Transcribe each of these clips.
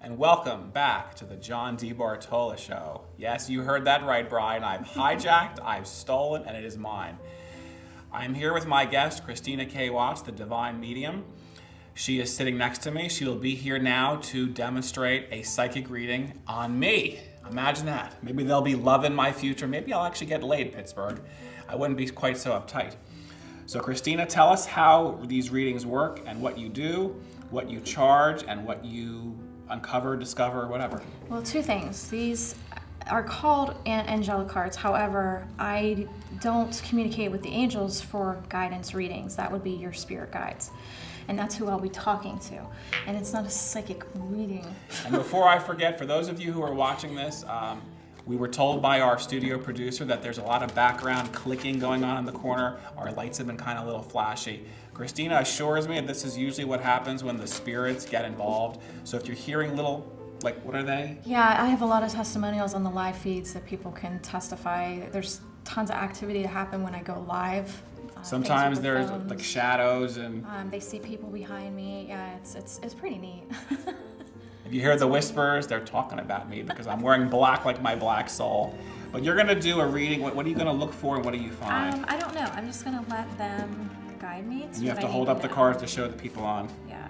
and welcome back to the John DeBartola Show. Yes, you heard that right, Brian. I've hijacked, I've stolen, and it is mine. I'm here with my guest, Kristina Watts, the Divine Medium. She is sitting next to me. She will be here now to demonstrate a psychic reading on me. Imagine that. Maybe they'll be loving my future. Maybe I'll actually get laid, Pittsburgh. I wouldn't be quite so uptight. So Kristina, tell us how these readings work and what you do, what you charge, and what you uncover, discover, whatever. Well, two things. These are called angelic cards. However, I don't communicate with the angels for guidance readings. That would be your spirit guides. And that's who I'll be talking to. And it's not a psychic reading. And before I forget, for those of you who are watching this, we were told by our studio producer that there's a lot of background clicking going on in the corner. Our lights have been kind of a little flashy. Kristina assures me that this is usually what happens when the spirits get involved. So if you're hearing little, like, what are they? Yeah, I have a lot of testimonials on the live feeds that people can testify. There's tons of activity to happen when I go live. Sometimes there's like shadows and... they see people behind me. Yeah, it's pretty neat. If you hear the whispers, they're talking about me because I'm wearing black like my black soul. But you're gonna do a reading. What are you gonna look for and what do you find? I don't know. I'm just gonna let them guide me. And you have to hold up the cards to show the people on. Yeah,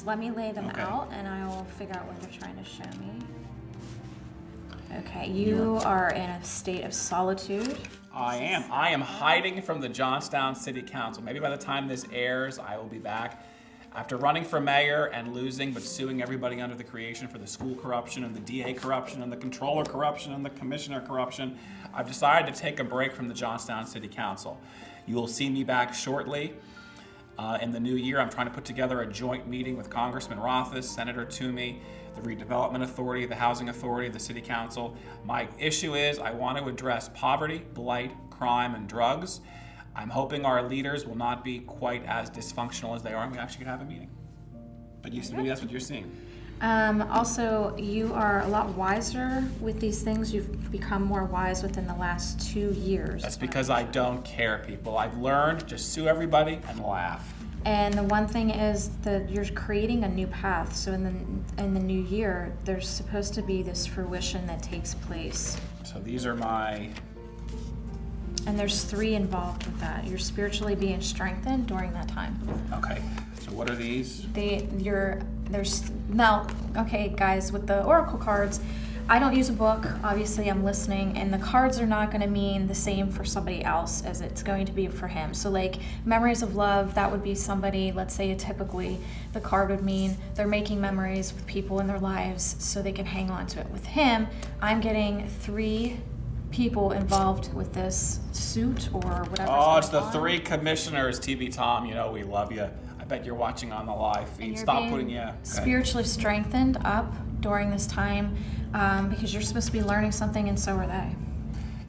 let me lay them out and I will figure out what they're trying to show me. Okay, you are in a state of solitude. I am hiding from the Johnstown City Council. Maybe by the time this airs, I will be back. After running for mayor and losing, but suing everybody under the creation for the school corruption and the DA corruption and the controller corruption and the commissioner corruption, I've decided to take a break from the Johnstown City Council. You will see me back shortly. In the new year, I'm trying to put together a joint meeting with Congressman Rothfuss, Senator Toomey, the Redevelopment Authority, the Housing Authority, the City Council. My issue is I want to address poverty, blight, crime, and drugs. I'm hoping our leaders will not be quite as dysfunctional as they are, and we actually could have a meeting. But maybe that's what you're seeing. Also, you are a lot wiser with these things. You've become more wise within the last 2 years. That's because I don't care, people. I've learned just sue everybody and laugh. And the one thing is that you're creating a new path. So in the new year, there's supposed to be this fruition that takes place. So these are my... And there's 3 involved with that. You're spiritually being strengthened during that time. Okay, so what are these? Okay, guys, with the oracle cards, I don't use a book. Obviously, I'm listening, and the cards are not going to mean the same for somebody else as it's going to be for him. So, like, memories of love, that would be somebody, let's say typically, the card would mean they're making memories with people in their lives so they can hang on to it. With him, I'm getting 3 people involved with this suit or whatever. Oh, it's the 3 commissioners, TV Tom. You know we love you. I bet you're watching on the live feed. Stop putting spiritually strengthened up during this time because you're supposed to be learning something, and so are they.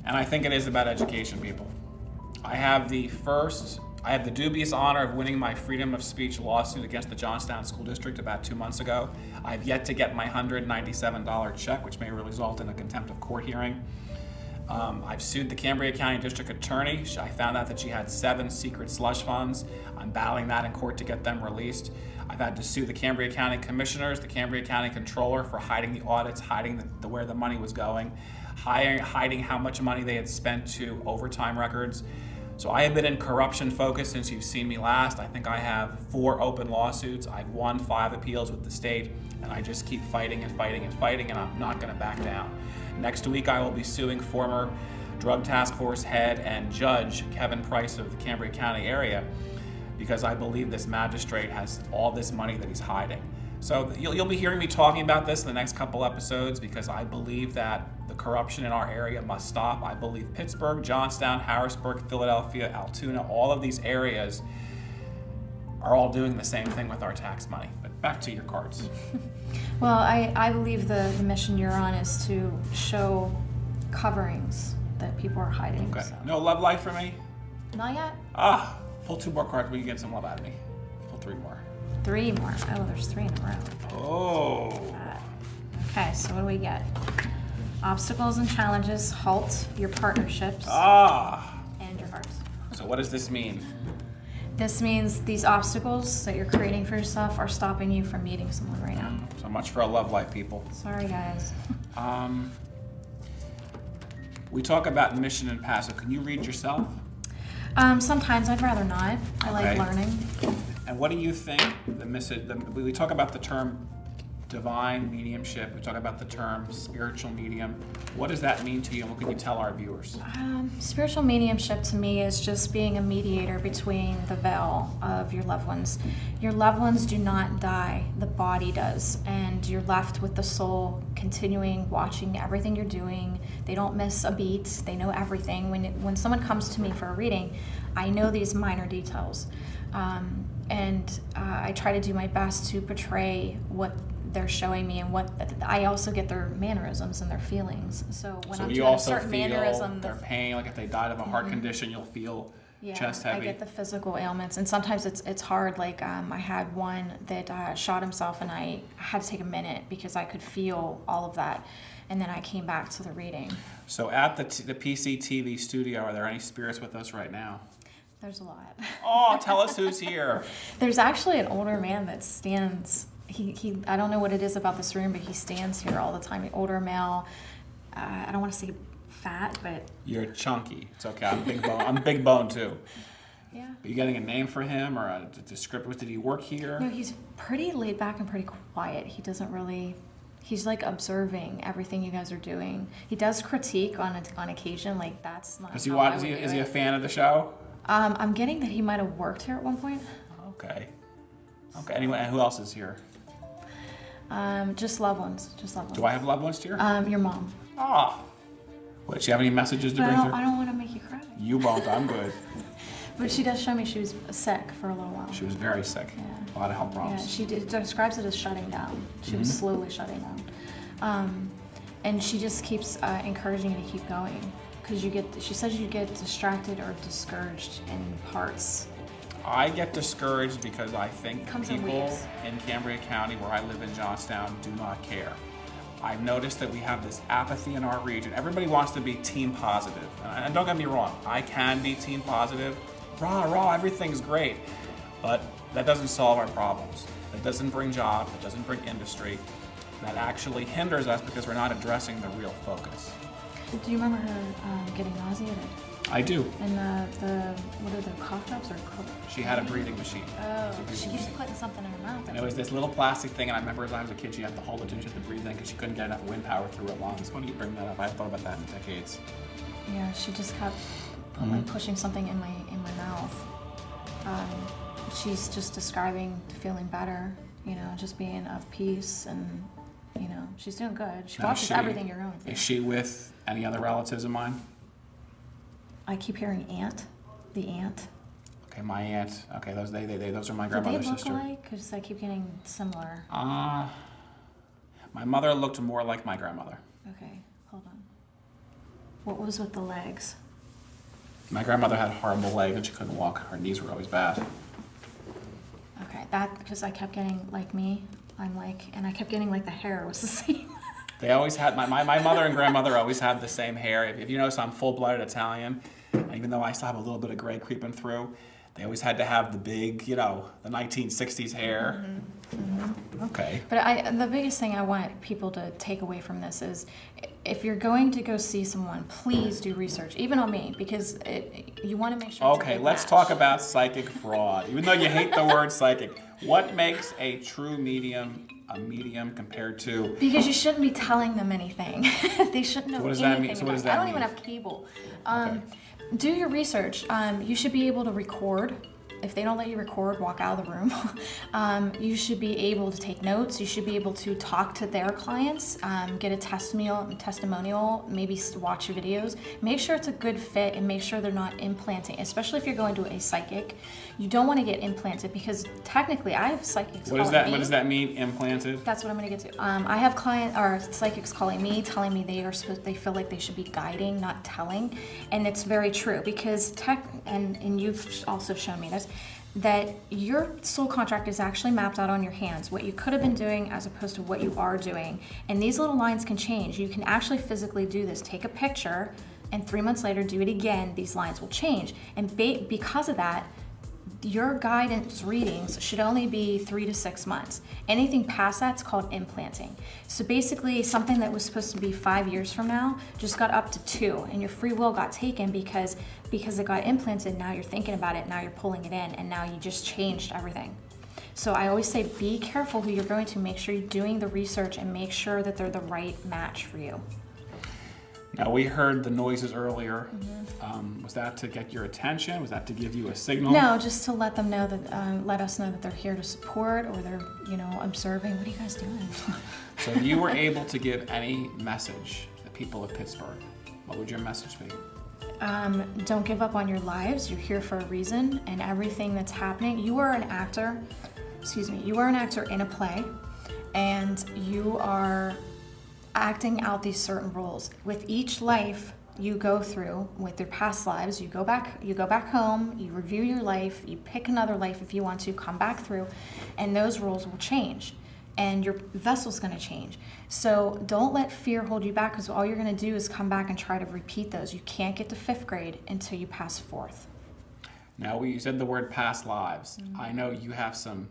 And I think it is about education, people. I have the dubious honor of winning my freedom of speech lawsuit against the Johnstown School District about 2 months ago. I've yet to get my $197 check, which may result in a contempt of court hearing. I've sued the Cambria County District Attorney. I found out that she had 7 secret slush funds. I'm battling that in court to get them released. I've had to sue the Cambria County Commissioners, the Cambria County Controller for hiding the audits, hiding where the money was going, hiding how much money they had spent to overtime records. So I have been in corruption focus since you've seen me last. I think I have 4 open lawsuits. I've won 5 appeals with the state, and I just keep fighting and fighting and fighting, and I'm not going to back down. Next week, I will be suing former Drug Task Force head and judge Kevin Price of the Cambria County area because I believe this magistrate has all this money that he's hiding. So you'll be hearing me talking about this in the next couple episodes because I believe that the corruption in our area must stop. I believe Pittsburgh, Johnstown, Harrisburg, Philadelphia, Altoona, all of these areas are all doing the same thing with our tax money. But back to your cards. Well, I believe the mission you're on is to show coverings that people are hiding. Okay. So. No love life for me? Not yet. Pull 2 more cards. We can get some love out of me. Pull 3 more. 3 more. Oh, there's 3 in a row. Oh. Okay, so what do we get? Obstacles and challenges halt your partnerships and your hearts. So what does this mean? This means these obstacles that you're creating for yourself are stopping you from meeting someone right now. So much for a love life, people. Sorry, guys. We talk about mission and passive. Can you read yourself? Sometimes I'd rather not. I like learning. And what do you think we talk about the term divine mediumship, we talk about the term spiritual medium. What does that mean to you, and what can you tell our viewers? Spiritual mediumship to me is just being a mediator between the veil of your loved ones. Your loved ones do not die, the body does, and you're left with the soul continuing watching everything you're doing. They don't miss a beat, they know everything. When someone comes to me for a reading, I know these minor details. I try to do my best to portray what they're showing me, and what I also get their mannerisms and their feelings. So when I'm doing a certain mannerism, their pain, like if they died of a heart condition, you'll feel chest heavy. I get the physical ailments, and sometimes it's hard. Like I had one that shot himself, and I had to take a minute because I could feel all of that, and then I came back to the reading. So at the PCTV studio, are there any spirits with us right now? There's a lot. Oh, tell us who's here. There's actually an older man that stands. He I don't know what it is about this room, but he stands here all the time. An older male. I don't want to say fat, but you're chunky. It's okay. I'm big bone. I'm big bone too. Yeah. Are you getting a name for him or a descriptor? Did he work here? No, he's pretty laid back and pretty quiet. He doesn't really. He's like observing everything you guys are doing. He does critique on occasion. Like that's not. Is he a fan of the show? I'm getting that he might have worked here at one point. Okay. Anyway, and who else is here? Just loved ones. Do I have loved ones here? Your mom. Ah. What, does she have any messages to bring through? I don't want to make you cry. You won't. I'm good. But she does show me she was sick for a little while. She was very sick. Yeah. A lot of health problems. Yeah, she describes it as shutting down. She was slowly shutting down. And she just keeps encouraging you to keep going. Because she says you get distracted or discouraged in parts. I get discouraged because I think people in Cambria County, where I live in Johnstown, do not care. I've noticed that we have this apathy in our region. Everybody wants to be team positive. And don't get me wrong, I can be team positive. Rah, everything's great. But that doesn't solve our problems. That doesn't bring jobs, it doesn't bring industry. That actually hinders us because we're not addressing the real focus. Do you remember her getting nauseated? I do. And what are the cough drops or She had a breathing machine. Oh, she keeps putting something in her mouth. And it was this little plastic thing, and I remember as I was a kid, she had to hold it and she had to breathe in because she couldn't get enough wind power through her lungs. When you bring that up, I thought about that in decades. Yeah, she just kept pushing something in my mouth. She's just describing feeling better, just being of peace, and she's doing good. She watches everything you're going through. Is she with any other relatives of mine? I keep hearing aunt, the aunt. Okay, my aunt. Okay, those are my grandmother's sister. Do they look alike? Because I keep getting similar. My mother looked more like my grandmother. Okay, hold on. What was with the legs? My grandmother had horrible legs and she couldn't walk. Her knees were always bad. Okay, because I kept getting like me. And I kept getting like the hair was the same. They always had, my mother and grandmother always had the same hair. If you notice, I'm full-blooded Italian. Even though I still have a little bit of gray creeping through, they always had to have the big, the 1960s hair. Mm-hmm. Okay. But the biggest thing I want people to take away from this is, if you're going to go see someone, please do research, even on me, because you want to make sure. Okay, let's talk about psychic fraud. Even though you hate the word psychic, what makes a true medium a medium compared to? Because you shouldn't be telling them anything. They shouldn't know anything. What does that mean? So what does that mean? I don't even have cable. Do your research. You should be able to record. If they don't let you record, walk out of the room. You should be able to take notes. You should be able to talk to their clients, get a testimonial, maybe watch your videos. Make sure it's a good fit and make sure they're not implanting, especially if you're going to a psychic. You don't want to get implanted because technically I have psychics What does that mean, implanted? That's what I'm going to get to. I have psychics calling me, telling me they feel like they should be guiding, not telling. And it's very true because and you've also shown me this, that your soul contract is actually mapped out on your hands, what you could have been doing as opposed to what you are doing. And these little lines can change. You can actually physically do this. Take a picture and 3 months later do it again. These lines will change. And because of that, your guidance readings should only be 3 to 6 months. Anything past that's called implanting. So basically something that was supposed to be 5 years from now just got up to 2, and your free will got taken because it got implanted. Now you're thinking about it, now you're pulling it in, and now you just changed everything. So I always say be careful who you're going to. Make sure you're doing the research and make sure that they're the right match for you. Now, we heard the noises earlier. Was that to get your attention? Was that to give you a signal? No, just to let them know that, let us know that they're here to support, or they're, observing. What are you guys doing? So if you were able to give any message to the people of Pittsburgh, what would your message be? Don't give up on your lives. You're here for a reason, and everything that's happening. You are an actor. You are an actor in a play, and you are acting out these certain roles. With each life you go through, with your past lives, you go back home, you review your life, you pick another life if you want to, come back through, and those roles will change, and your vessel's going to change. So don't let fear hold you back, because all you're going to do is come back and try to repeat those. You can't get to 5th grade until you pass 4th. Now, you said the word past lives. I know you have some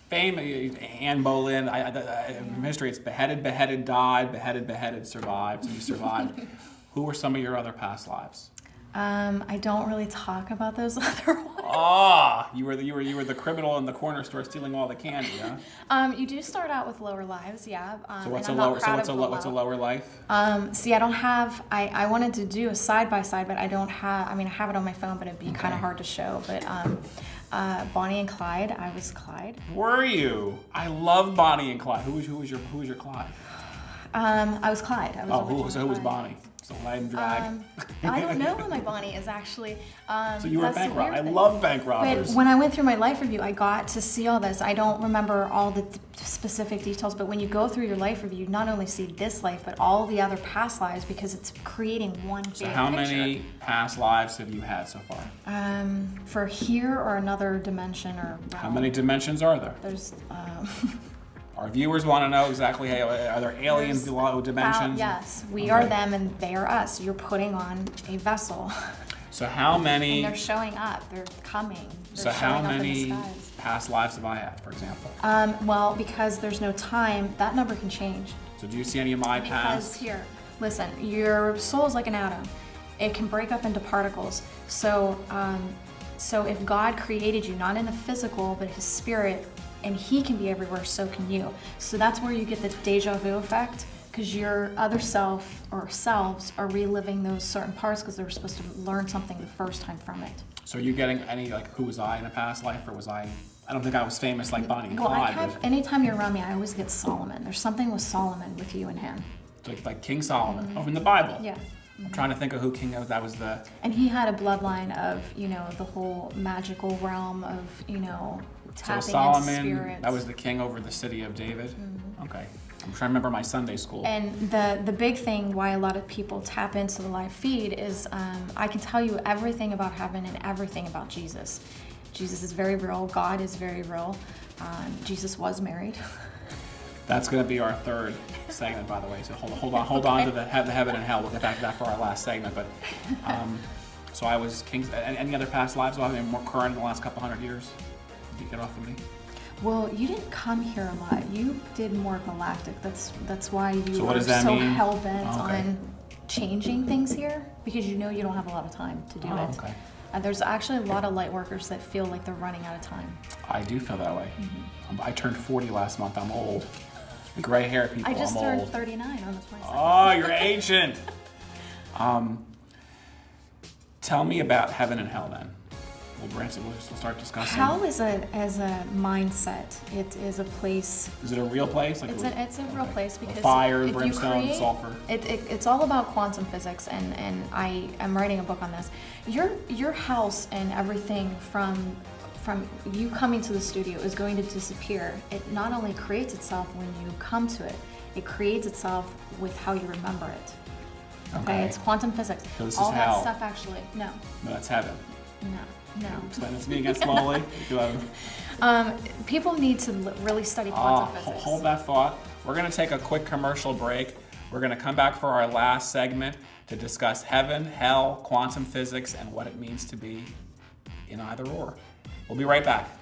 fame. Anne Boleyn, in history, it's beheaded, died, beheaded, survived. So you survived. Who were some of your other past lives? I don't really talk about those other ones. You were the criminal in the corner store stealing all the candy, huh? You do start out with lower lives, yeah. So what's a lower life? See, I don't have. I wanted to do a side by side, but I don't have. I have it on my phone, but it'd be kind of hard to show. But Bonnie and Clyde, I was Clyde. Were you? I love Bonnie and Clyde. Who was your Clyde? I was Clyde. Who was Bonnie? So Clyde and drag. I don't know who my Bonnie is actually. So you were a bank robber. I love bank robbers. But when I went through my life review, I got to see all this. I don't remember all the specific details, but when you go through your life review, you not only see this life, but all the other past lives, because it's creating one big picture. So how many past lives have you had so far? For here or another dimension or realm. How many dimensions are there? There's. Our viewers want to know exactly, hey, are there aliens below dimensions? Yes, we are them and they are us. You're putting on a vessel. So how many... And they're showing up, they're coming. So how many past lives have I had, for example? Well, because there's no time, that number can change. So do you see any of my past? Because here, listen, your soul is like an atom. It can break up into particles. So if God created you, not in the physical, but His spirit, and He can be everywhere, so can you. So that's where you get the deja vu effect, because your other self or selves are reliving those certain parts because they were supposed to learn something the first time from it. So are you getting any, who was I in a past life, or was I don't think I was famous like Bonnie and Clyde. Anytime you're around me, I always get Solomon. There's something with Solomon with you and him. Like King Solomon, in the Bible. Yeah. I'm trying to think of who King was. That was the... And he had a bloodline of, the whole magical realm of, tapping so Solomon, into spirits. That was the king over the city of David? Okay. I'm trying to remember my Sunday school. And the big thing why a lot of people tap into the live feed is I can tell you everything about heaven and everything about Jesus. Jesus is very real. God is very real. Jesus was married. That's going to be our third segment, by the way. So hold on to the heaven and hell. We'll get back to that for our last segment. But so I was king. Any other past lives? Well, more current in the last couple hundred years. Did you get off of me? Well, you didn't come here a lot. You did more galactic. That's why you are so hell bent on changing things here, because you don't have a lot of time to do it. Okay. There's actually a lot of light workers that feel like they're running out of time. I do feel that way. I turned 40 last month. I'm old. The gray hair people. I just I'm turned old. 39 on the 22nd. Oh, you're ancient. Tell me about heaven and hell then. We'll start discussing. Hell is a mindset. It is a place. Is it a real place? It's a real place because fire, brimstone, sulfur. It's all about quantum physics, and I am writing a book on this. Your house and everything from you coming to the studio is going to disappear. It not only creates itself when you come to it, it creates itself with how you remember it. Okay, it's quantum physics. So this all is that hell. stuff actually. No, that's heaven. No. Explain it to me again slowly. People need to really study quantum physics. Hold that thought. We're going to take a quick commercial break. We're going to come back for our last segment to discuss heaven, hell, quantum physics, and what it means to be in either or. We'll be right back.